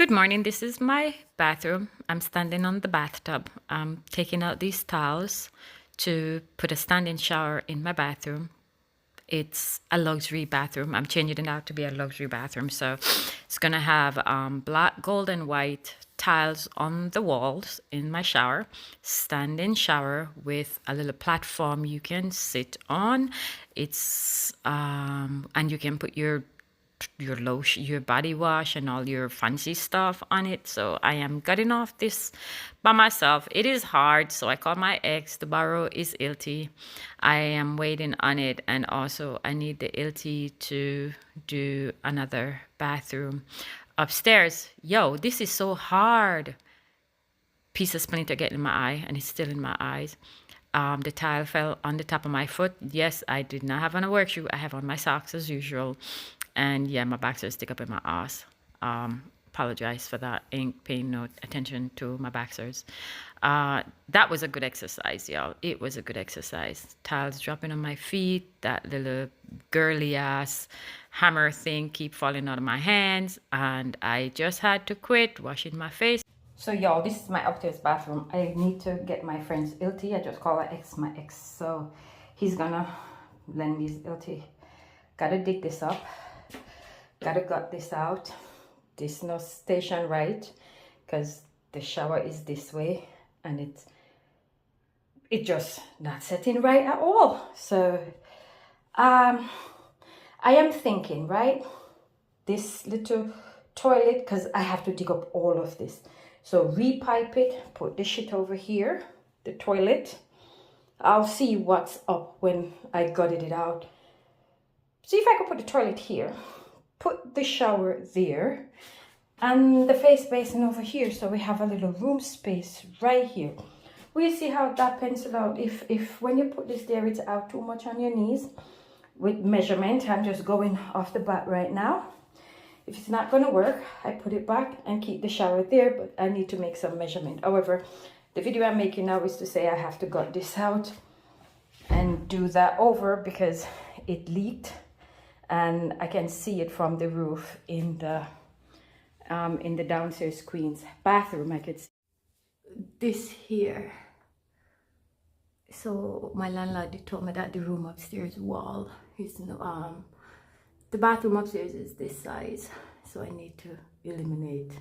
Good morning. This is my bathroom. I'm standing on the bathtub. I'm taking out these towels to put a standing shower in my bathroom. It's a luxury bathroom. I'm changing it out to be a luxury bathroom. So it's going to have black, gold, and white tiles on the walls in my shower. Standing shower with a little platform you can sit on. It's and you can put your lotion, your body wash, and all your fancy stuff on it. So I am getting off this by myself. It is hard, so I called my ex to borrow his LT. I am waiting on it, and also I need the LT to do another bathroom upstairs. Yo, this is so hard. Piece of splinter getting in my eye, and it's still in my eyes. The tile fell on the top of my foot. Yes, I did not have on a work shoe. I have on my socks as usual. And yeah, my backstairs stick up in my ass. Apologize for that. Ain't paying no attention to my backstairs. That was a good exercise, y'all. It was a good exercise. Tiles dropping on my feet. That little girly ass hammer thing keep falling out of my hands. And I just had to quit washing my face. So y'all, this is my upstairs bathroom. I need to get my friend's LT. I just call her ex, my ex. So he's gonna lend me his LT. Gotta dig this up. Gotta gut this out. This no station right, because the shower is this way and it just not setting right at all. So I am thinking, right, this little toilet, because I have to dig up all of this, so repipe it, put this shit over here, the toilet. I'll see what's up when I gutted it out. See if I can put the toilet here, put the shower there, and the face basin over here, so we have a little room space right here. We'll see how that pencil out. If when you put this there, it's out too much on your knees with measurement. I'm just going off the bat right now. If it's not going to work, I put it back and keep the shower there, but I need to make some measurement. However, the video I'm making now is to say I have to gut this out and do that over because it leaked. And I can see it from the roof in the downstairs queen's bathroom. I could see this here. So my landlord told me that the room upstairs wall is the bathroom upstairs is this size, so I need to eliminate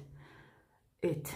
it.